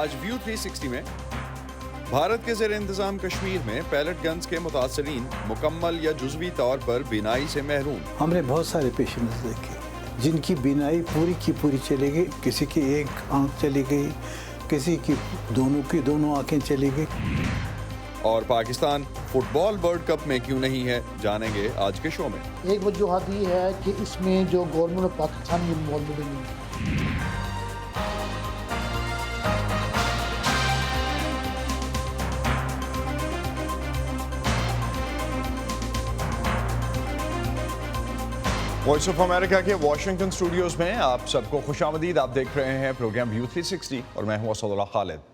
آج ویو 360 میں بھارت کے زیر انتظام کشمیر میں پیلٹ گنز کے متاثرین مکمل یا جزوی طور پر بینائی سے محروم۔ ہم نے بہت سارے پیشنٹس دیکھے جن کی بینائی پوری کی پوری چلی گئی، کسی کی ایک آنکھ چلی گئی، کسی کی دونوں آنکھیں چلی گئی۔ اور پاکستان فٹ بال ورلڈ کپ میں کیوں نہیں ہے، جانیں گے آج کے شو میں۔ ایک وجوہات یہ ہے کہ اس میں جو گورنمنٹ آف پاکستان کی انوالومنٹ نہیں ہے۔ وائس آف امریکہ کے واشنگٹن اسٹوڈیوز میں آپ سب کو خوش آمدید۔ آپ دیکھ رہے ہیں پروگرام ویو 360 اور میں ہوں اسد اللہ خالد۔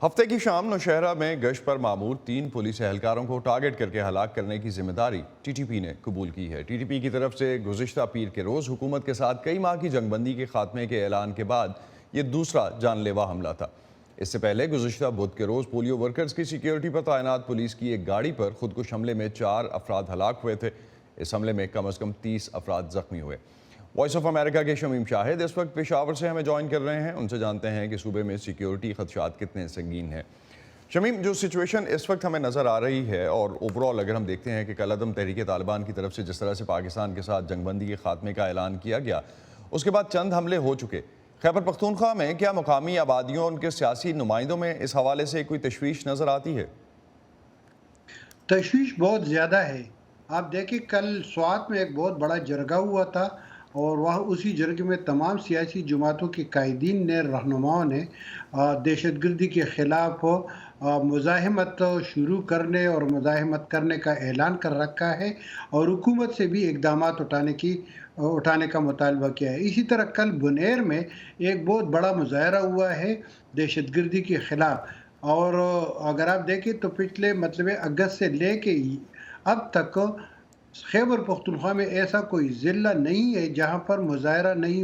ہفتے کی شام نوشہرہ میں گشت پر مامور 3 پولیس اہلکاروں کو ٹارگٹ کر کے ہلاک کرنے کی ذمہ داری ٹی ٹی پی نے قبول کی ہے۔ ٹی ٹی پی کی طرف سے گزشتہ پیر کے روز حکومت کے ساتھ کئی ماہ کی جنگ بندی کے خاتمے کے اعلان کے بعد یہ دوسرا جان لیوا حملہ تھا۔ اس سے پہلے گزشتہ بدھ کے روز پولیو ورکرز کی سیکیورٹی پر تعینات پولیس کی ایک گاڑی پر خودکش حملے میں 4 افراد ہلاک ہوئے تھے۔ اس حملے میں کم از کم 30 افراد زخمی ہوئے۔ وائس آف امریکہ کے شمیم شاہد اس وقت پشاور سے ہمیں جوائن کر رہے ہیں، ان سے جانتے ہیں کہ صوبے میں سیکیورٹی خدشات کتنے سنگین ہیں۔ شمیم، جو سچویشن اس وقت ہمیں نظر آ رہی ہے اور اوورال اگر ہم دیکھتے ہیں کہ کل عدم تحریک طالبان کی طرف سے جس طرح سے پاکستان کے ساتھ جنگ بندی کے خاتمے کا اعلان کیا گیا، اس کے بعد چند حملے ہو چکے۔ خیبر پختونخوا میں کیا مقامی آبادیوں اور ان کے سیاسی نمائندوں میں اس حوالے سے کوئی تشویش نظر آتی ہے؟ تشویش بہت زیادہ ہے۔ آپ دیکھیں کل سوات میں ایک بہت بڑا جرگہ ہوا تھا اور وہاں اسی جرگے میں تمام سیاسی جماعتوں کے قائدین نے، رہنماؤں نے دہشت گردی کے خلاف مزاحمت شروع کرنے اور مزاحمت کرنے کا اعلان کر رکھا ہے اور حکومت سے بھی اقدامات اٹھانے کا مطالبہ کیا ہے۔ اسی طرح کل بنیر میں ایک بہت بڑا مظاہرہ ہوا ہے دہشت گردی کے خلاف، اور اگر آپ دیکھیں تو پچھلے اگست سے لے کے اب تک خیبر پختونخوا میں ایسا کوئی ضلع نہیں ہے جہاں پر مظاہرہ نہیں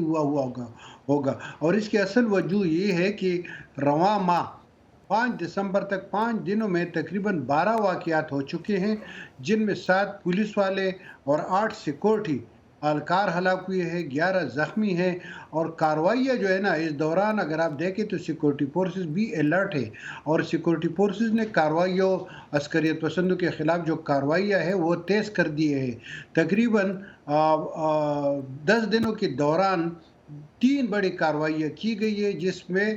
ہوگا، اور اس کی اصل وجہ یہ ہے کہ رواں ماہ 5 دسمبر تک 5 دنوں میں تقریباً 12 واقعات ہو چکے ہیں، جن میں 7 پولیس والے اور 8 سیکورٹی اہلکار ہلاک ہوئے ہیں، 11 زخمی ہیں، اور کارروائیاں جو ہے نا اس دوران اگر آپ دیکھیں تو سیکورٹی فورسز بھی الرٹ ہے، اور سیکورٹی فورسز نے کارروائیوں عسکریت پسندوں کے خلاف جو کارروائیاں ہیں وہ تیز کر دیے ہیں۔ تقریباً 10 دنوں کے دوران 3 بڑی کارروائیاں کی گئی ہے، جس میں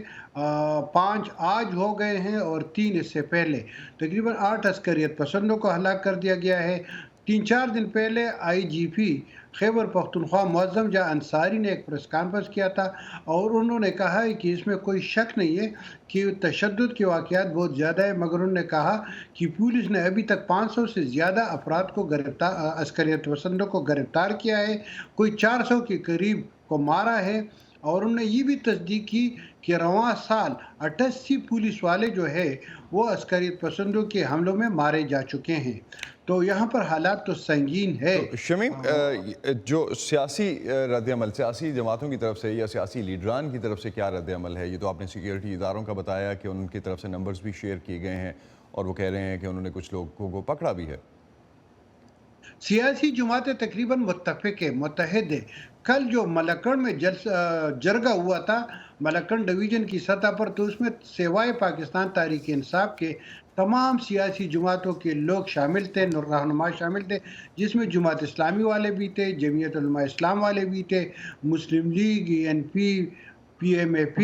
5 آج ہو گئے ہیں اور 3 اس سے پہلے۔ تقریباً 8 عسکریت پسندوں کو ہلاک کر دیا گیا ہے۔ 3-4 دن پہلے آئی جی پی خیبر پختونخوا معظم جاں انصاری نے ایک پریس کانفرنس کیا تھا اور انہوں نے کہا ہے کہ اس میں کوئی شک نہیں ہے کہ تشدد کے واقعات بہت زیادہ ہے، مگر انہوں نے کہا کہ پولیس نے ابھی تک 500 سے زیادہ افراد کو عسکریت پسندوں کو گرفتار کیا ہے، کوئی 400 کے قریب کو مارا ہے، اور انہوں نے یہ بھی تصدیق کی کہ رواں سال 88 پولیس والے جو ہے وہ عسکریت پسندوں کے حملوں میں مارے جا چکے ہیں۔ تو یہاں پر حالات تو سنگین ہے۔ شمیم، جو سیاسی رد عمل سیاسی جماعتوں کی طرف سے یا سیاسی لیڈران کی طرف سے کیا رد عمل ہے؟ یہ تو آپ نے سیکیورٹی اداروں کا بتایا کہ ان کی طرف سے نمبرز بھی شیئر کیے گئے ہیں اور وہ کہہ رہے ہیں کہ انہوں نے کچھ لوگوں کو پکڑا بھی ہے۔ سیاسی جماعتیں تقریباً متفق ہے، متحد ہے۔ کل جو ملکن میں جرگہ ہوا تھا ملکن ڈویژن کی سطح پر، تو اس میں سوائے پاکستان تحریک انصاف کے تمام سیاسی جماعتوں کے لوگ شامل تھے، رہنما شامل تھے، جس میں جماعت اسلامی والے بھی تھے، جمعیت علماء اسلام والے بھی تھے، مسلم لیگ، NP، PMAP،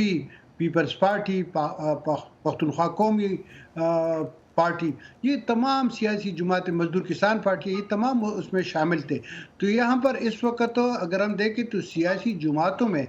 پیپلز پارٹی، پختونخوا قومی پارٹی، یہ تمام سیاسی جماعتیں، مزدور کسان پارٹی، یہ تمام اس میں شامل تھے۔ تو یہاں پر اس وقت اگر ہم دیکھیں تو سیاسی جماعتوں میں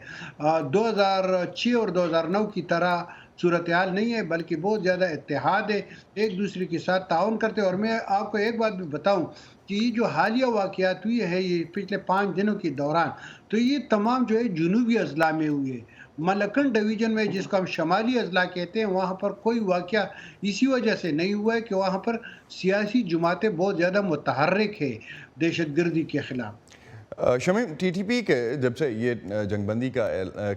2006 اور 2009 کی طرح صورتحال نہیں ہے، بلکہ بہت زیادہ اتحاد ہے، ایک دوسرے کے ساتھ تعاون کرتے ہیں۔ اور میں آپ کو ایک بات بھی بتاؤں کہ یہ جو حالیہ واقعات ہوئی ہے یہ پچھلے 5 دنوں کے دوران، تو یہ تمام جو ہے جنوبی اضلاع میں ہوئی ہے۔ ملکن ڈویژن میں جس کو ہم شمالی اضلاع کہتے ہیں، وہاں پر کوئی واقعہ اسی وجہ سے نہیں ہوا ہے کہ وہاں پر سیاسی جماعتیں بہت زیادہ متحرک ہے دہشت گردی کے خلاف۔ شمیم، ٹی ٹی پی کے جب سے یہ جنگ بندی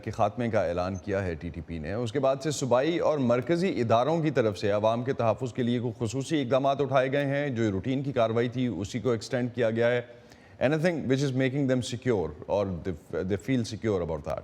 کے خاتمے کا اعلان کیا ہے ٹی ٹی پی نے، اس کے بعد سے صوبائی اور مرکزی اداروں کی طرف سے عوام کے تحفظ کے لیے کوئی خصوصی اقدامات اٹھائے گئے ہیں؟ جو روٹین کی کارروائی تھی اسی کو ایکسٹینڈ کیا گیا ہے؟ anything which is making them secure or they feel secure about that?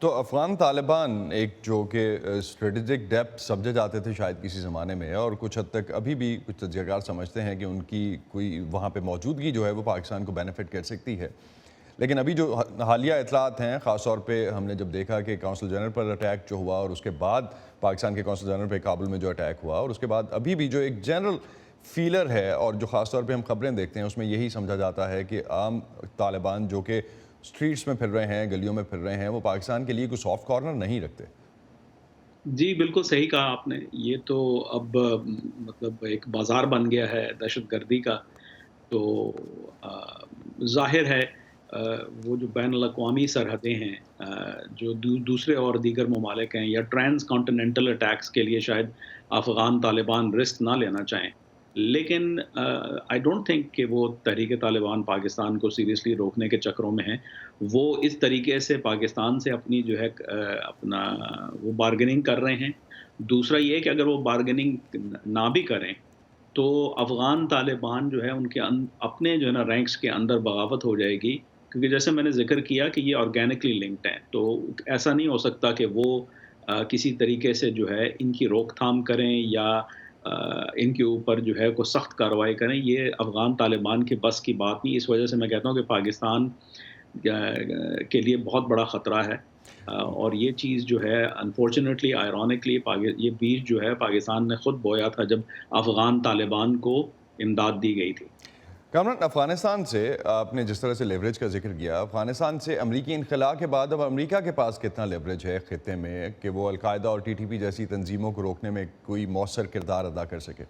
تو افغان طالبان ایک جو کہ اسٹریٹجک ڈیپتھ سمجھے جاتے تھے شاید کسی زمانے میں، اور کچھ حد تک ابھی بھی کچھ تجزیہ کار سمجھتے ہیں کہ ان کی کوئی وہاں پہ موجودگی جو ہے وہ پاکستان کو بینیفٹ کر سکتی ہے، لیکن ابھی جو حالیہ اطلاعات ہیں، خاص طور پہ ہم نے جب دیکھا کہ کونسل جنرل پر اٹیک جو ہوا اور اس کے بعد پاکستان کے کونسل جنرل پہ کابل میں جو اٹیک ہوا، اور اس کے بعد ابھی بھی جو ایک جنرل فیلر ہے اور جو خاص طور پہ ہم خبریں دیکھتے ہیں اس میں یہی سمجھا جاتا ہے کہ عام طالبان جو کہ اسٹریٹس میں پھر رہے ہیں، گلیوں میں پھر رہے ہیں، وہ پاکستان کے لیے کوئی سافٹ کارنر نہیں رکھتے۔ جی بالکل صحیح کہا آپ نے، یہ تو اب مطلب ایک بازار بن گیا ہے دہشت گردی کا، تو ظاہر ہے وہ جو بین الاقوامی سرحدیں ہیں، جو دوسرے اور دیگر ممالک ہیں، یا ٹرانس کانٹیننٹل اٹیکس کے لیے شاید افغان طالبان رسک نہ لینا چاہیں، لیکن آئی ڈونٹ تھنک کہ وہ تحریک طالبان پاکستان کو سیریسلی روکنے کے چکروں میں ہیں۔ وہ اس طریقے سے پاکستان سے اپنی جو ہے اپنا وہ بارگیننگ کر رہے ہیں۔ دوسرا یہ کہ اگر وہ بارگیننگ نہ بھی کریں تو افغان طالبان جو ہے ان کے اپنے جو ہے نا رینکس کے اندر بغاوت ہو جائے گی، کیونکہ جیسے میں نے ذکر کیا کہ یہ آرگینکلی لنکڈ ہیں، تو ایسا نہیں ہو سکتا کہ وہ کسی طریقے سے جو ہے ان کی روک تھام کریں یا ان کے اوپر جو ہے کوئی سخت کارروائی کریں۔ یہ افغان طالبان کے بس کی بات نہیں، اس وجہ سے میں کہتا ہوں کہ پاکستان کے لیے بہت بڑا خطرہ ہے، اور یہ چیز جو ہے انفارچونیٹلی آئرونکلی یہ بیج جو ہے پاکستان نے خود بویا تھا جب افغان طالبان کو امداد دی گئی تھی۔ کامران، افغانستان سے آپ نے جس طرح سے لیوریج کا ذکر کیا، افغانستان سے امریکی انخلاء کے بعد اب امریکہ کے پاس کتنا لیوریج ہے خطے میں کہ وہ القاعدہ اور TTP جیسی تنظیموں کو روکنے میں کوئی مؤثر کردار ادا کر سکے؟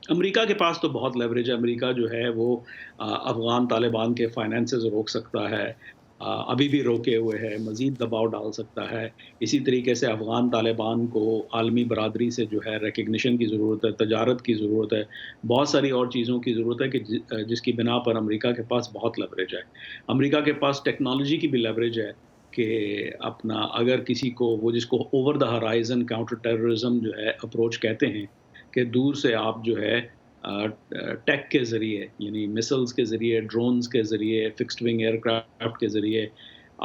امریکہ کے پاس تو بہت لیوریج ہے۔ امریکہ جو ہے وہ افغان طالبان کے فائنینسز روک سکتا ہے، ابھی بھی روکے ہوئے ہے، مزید دباؤ ڈال سکتا ہے۔ اسی طریقے سے افغان طالبان کو عالمی برادری سے جو ہے ریکگنیشن کی ضرورت ہے، تجارت کی ضرورت ہے، بہت ساری اور چیزوں کی ضرورت ہے کہ جس کی بنا پر امریکہ کے پاس بہت لیوریج ہے۔ امریکہ کے پاس ٹیکنالوجی کی بھی لیوریج ہے کہ اپنا اگر کسی کو وہ جس کو over the horizon counter terrorism جو ہے اپروچ کہتے ہیں، کہ دور سے آپ جو ہے ٹیک کے ذریعے، یعنی مسلز کے ذریعے، ڈرونز کے ذریعے، فکسڈ ونگ ایئر کرافٹ کے ذریعے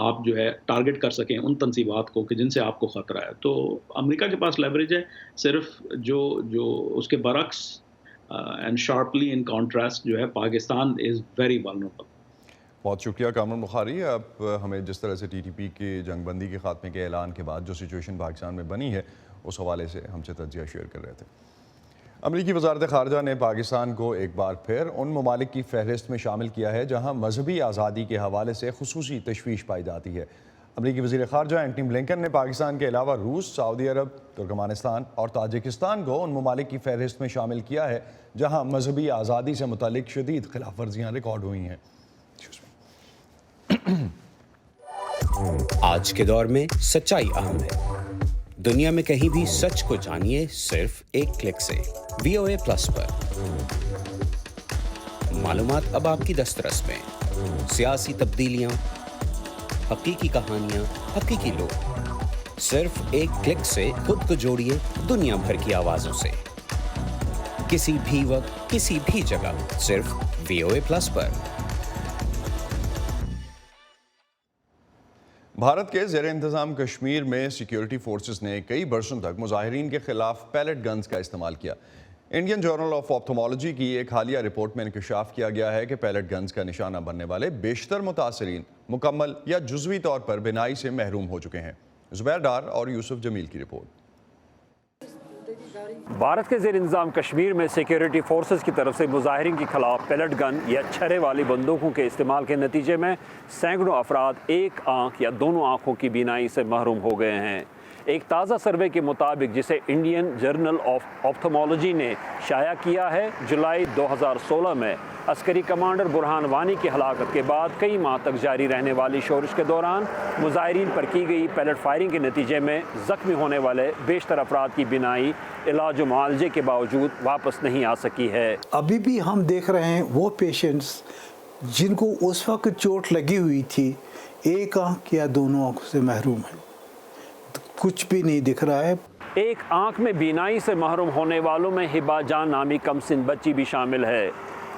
آپ جو ہے ٹارگٹ کر سکیں ان تنصیبات کو کہ جن سے آپ کو خطرہ ہے۔ تو امریکہ کے پاس لیوریج ہے، صرف جو اس کے برعکس اینڈ شارپلی ان کانٹراسٹ جو ہے پاکستان از ویری ولنریبل۔ بہت شکریہ کامران بخاری، آپ ہمیں جس طرح سے TTP کی جنگ بندی کے خاتمے کے اعلان کے بعد جو سچویشن پاکستان میں بنی ہے اس حوالے سے ہم سے تجزیہ شیئر کر رہے تھے۔ امریکی وزارت خارجہ نے پاکستان کو ایک بار پھر ان ممالک کی فہرست میں شامل کیا ہے جہاں مذہبی آزادی کے حوالے سے خصوصی تشویش پائی جاتی ہے۔ امریکی وزیر خارجہ اینٹنی بلنکن نے پاکستان کے علاوہ روس، سعودی عرب، ترکمانستان اور تاجکستان کو ان ممالک کی فہرست میں شامل کیا ہے جہاں مذہبی آزادی سے متعلق شدید خلاف ورزیاں ریکارڈ ہوئی ہیں۔ آج کے دور میں سچائی اہم ہے۔ دنیا میں کہیں بھی سچ کو جانیے صرف ایک کلک سے۔ VOA پلس پر معلومات اب آپ کی دسترس میں، سیاسی تبدیلیاں، حقیقی کہانیاں، حقیقی لوگ، صرف ایک کلک سے خود کو جوڑیے دنیا بھر کی آوازوں سے، کسی بھی وقت، کسی بھی جگہ، صرف VOA پلس پر۔ بھارت کے زیر انتظام کشمیر میں سیکیورٹی فورسز نے کئی برسوں تک مظاہرین کے خلاف پیلٹ گنز کا استعمال کیا۔ انڈین جرنل آف آپتھمالوجی کی ایک حالیہ رپورٹ میں انکشاف کیا گیا ہے کہ پیلٹ گنز کا نشانہ بننے والے بیشتر متاثرین مکمل یا جزوی طور پر بینائی سے محروم ہو چکے ہیں۔ زبیر ڈار اور یوسف جمیل کی رپورٹ۔ بھارت کے زیر انتظام کشمیر میں سیکیورٹی فورسز کی طرف سے مظاہرین کے خلاف پیلٹ گن یا چھرے والی بندوقوں کے استعمال کے نتیجے میں سینکڑوں افراد ایک آنکھ یا دونوں آنکھوں کی بینائی سے محروم ہو گئے ہیں۔ ایک تازہ سروے کے مطابق جسے انڈین جرنل آف آپتھمالوجی نے شائع کیا ہے، جولائی 2016 میں عسکری کمانڈر برہان وانی کی ہلاکت کے بعد کئی ماہ تک جاری رہنے والی شورش کے دوران مظاہرین پر کی گئی پیلٹ فائرنگ کے نتیجے میں زخمی ہونے والے بیشتر افراد کی بینائی علاج و معالجے کے باوجود واپس نہیں آ سکی ہے۔ ابھی بھی ہم دیکھ رہے ہیں وہ پیشنٹس جن کو اس وقت چوٹ لگی ہوئی تھی، ایک آنکھ یا دونوں آنکھوں سے محروم ہیں، کچھ بھی نہیں دکھ رہا ہے۔ ایک آنکھ میں بینائی سے محروم ہونے والوں میں ہبا جان نامی کم سن بچی بھی شامل ہے۔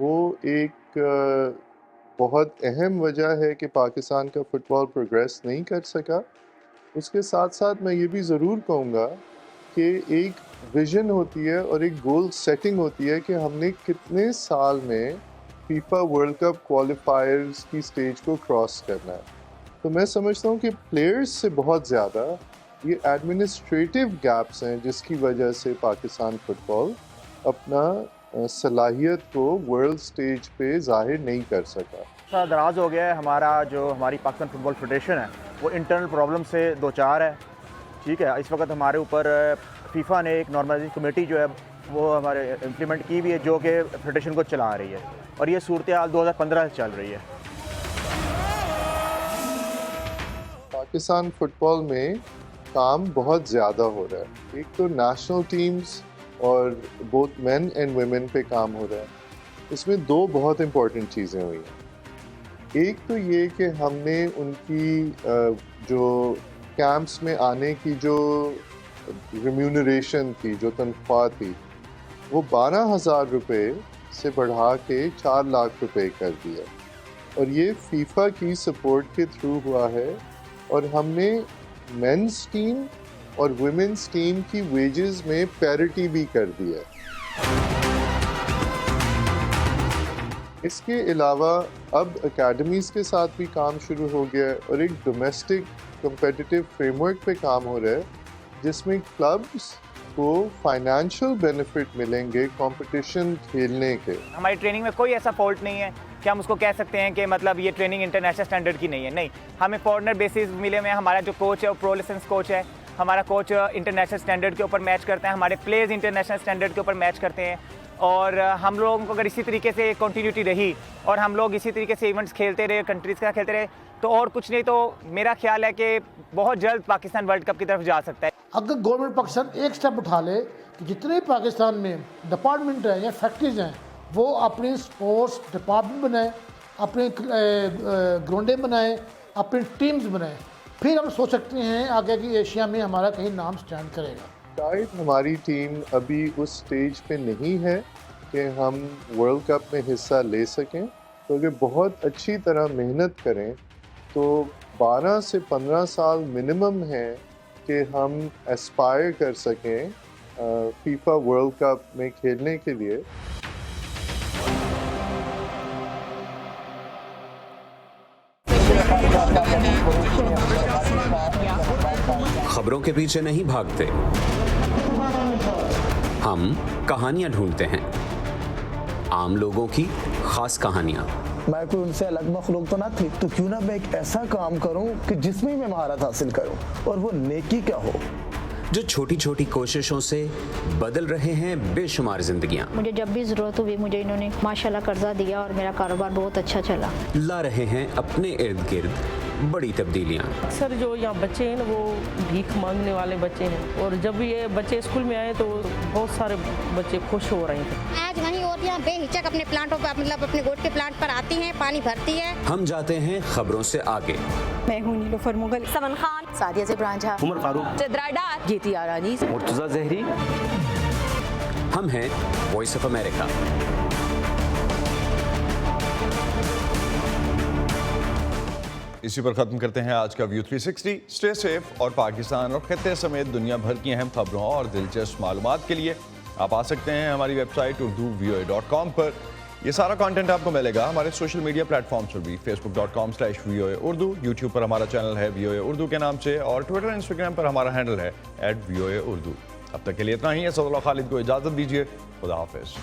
وہ ایک بہت اہم وجہ ہے کہ پاکستان کا فٹ بال پروگریس نہیں کر سکا. اس کے ساتھ ساتھ میں یہ بھی ضرور کہوں گا کہ ایک ویژن ہوتی ہے اور ایک گول سیٹنگ ہوتی ہے کہ ہم نے کتنے سال میں فیفا ورلڈ کپ کوالیفائرز کی سٹیج کو کراس کرنا ہے. تو میں سمجھتا ہوں کہ پلیئرز سے بہت زیادہ یہ ایڈمنسٹریٹو گیپس ہیں جس کی وجہ سے پاکستان فٹ بال اپنا صلاحیت کو ورلڈ سٹیج پہ ظاہر نہیں کر سکا. دراز ہو گیا ہے ہماری پاکستان فٹ بال فیڈریشن ہے وہ انٹرنل پرابلم سے دوچار ہے. ٹھیک ہے, اس وقت ہمارے اوپر فیفا نے ایک نارملائزیشن کمیٹی جو ہے وہ ہمارے امپلیمنٹ کی بھی ہے جو کہ فیڈریشن کو چلا رہی ہے, اور یہ صورتحال 2015 سے چل رہی ہے. پاکستان فٹ بال میں کام بہت زیادہ ہو رہا ہے. ایک تو نیشنل ٹیمز اور بوتھ مین اینڈ ویمن پہ کام ہو رہا ہے. اس میں دو بہت امپورٹنٹ چیزیں ہوئی ہیں. ایک تو یہ کہ ہم نے ان کی جو کیمپس میں آنے کی جو ریمیونریشن تھی, جو تنخواہ تھی, وہ 12,000 روپے سے بڑھا کے 4 لاکھ روپے کر دیا, اور یہ فیفا کی سپورٹ کے تھرو ہوا ہے. اور ہم نے مینس ٹیم اور ویمنس ٹیم کی ویجز میں پیرٹی بھی کر دی ہے. اس کے علاوہ اب اکیڈمیز کے ساتھ بھی کام شروع ہو گیا ہے, اور ایک ڈومیسٹک کمپیٹیٹیو فریم ورک پہ کام ہو رہا ہے جس میں کلبز کو فائنینشیل بینیفٹ ملیں گے کمپٹیشن کھیلنے کے. ہماری ٹریننگ میں کوئی ایسا فالٹ نہیں ہے کہ ہم اس کو کہہ سکتے ہیں کہ مطلب یہ ٹریننگ انٹرنیشنل اسٹینڈرڈ کی نہیں ہے. نہیں, ہمیں فارنر بیسز ملے ہوئے ہیں. ہمارا جو کوچ ہے وہ پرو لائسنس کوچ ہے. ہمارا کوچ انٹرنیشنل اسٹینڈرڈ کے اوپر میچ کرتا ہے. ہمارے پلیئرز انٹرنیشنل اسٹینڈرڈ کے اوپر میچ کرتے ہیں. اور ہم لوگوں کو اگر اسی طریقے سے کنٹینیوٹی رہی اور ہم لوگ اسی طریقے سے ایونٹس کھیلتے رہے, کنٹریز کا کھیلتے رہے, تو اور کچھ نہیں تو میرا خیال ہے کہ بہت جلد پاکستان ورلڈ کپ کی طرف جا سکتا ہے. اگر گورنمنٹ پاکستان ایک سٹیپ اٹھا لے کہ جتنے پاکستان میں ڈپارٹمنٹ ہیں یا فیکٹریز ہیں وہ اپنی سپورٹس ڈپارٹمنٹ بنائیں, اپنے گراؤنڈیں بنائیں, اپنی ٹیمز بنائیں, پھر ہم سوچ سکتے ہیں آگے کی ایشیا میں ہمارا کہیں نام سٹینڈ کرے گا. شاید ہماری ٹیم ابھی اس سٹیج پہ نہیں ہے کہ ہم ورلڈ کپ میں حصہ لے سکیں, تو اگر بہت اچھی طرح محنت کریں تو 12 سے 15 سال منیمم ہے کہ ہم اسپائر کر سکیں فیفا ورلڈ کپ میں کھیلنے کے لیے. خبروں کے پیچھے نہیں بھاگتے, ہم کہانیاں ڈھونڈتے ہیں, عام لوگوں کی خاص کہانیاں. میں کوئی ان سے الگ مخلوق تو نہ تھی, تو کیوں نہ میں ایک ایسا کام کروں کہ جس میں میں مہارت حاصل کروں, اور وہ نیکی کیا ہو. جو چھوٹی چھوٹی کوششوں سے بدل رہے ہیں بے شمار زندگیاں. مجھے جب بھی ضرورت ہوئی مجھے انہوں نے ماشاءاللہ قرضہ دیا اور میرا کاروبار بہت اچھا چلا. لا رہے ہیں اپنے ارد گرد بڑی تبدیلیاں. اکثر جو یہاں بچے ہیں نا وہ بھیک مانگنے والے بچے ہیں, اور جب یہ بچے اسکول میں آئے تو بہت سارے بچے خوش ہو رہے ہیں. آج وہیں عورتیں بے ہچک اپنے پلانٹوں پر مطلب اپنے گوٹ کے پلانٹ پر آتی ہیں, پانی بھرتی ہے. ہم جاتے ہیں خبروں سے آگے. میں ہوں نیلوفر مغل, سمن خان, سعدیہ زبران جھا, عمر فاروق, چترا ڈار, جیتی آرانی, مرتضیٰ زہری. ہم ہیں وائس آف امریکہ. اسی پر ختم کرتے ہیں آج کا ویو 360. اسٹے سیف, اور پاکستان اور خطے سمیت دنیا بھر کی اہم خبروں اور دلچسپ معلومات کے لیے آپ آ سکتے ہیں ہماری ویب سائٹ urduvoa.com پر. یہ سارا کانٹینٹ آپ کو ملے گا ہمارے سوشل میڈیا پلیٹ فارمز پر بھی, facebook.com/VOA Urdu, یوٹیوب پر ہمارا چینل ہے VOA Urdu کے نام سے, اور ٹویٹر انسٹاگرام پر ہمارا ہینڈل ہے @VOA Urdu. اب تک کے لیے اتنا ہی ہے. اسد اللہ خالد کو اجازت دیجیے. خدا حافظ.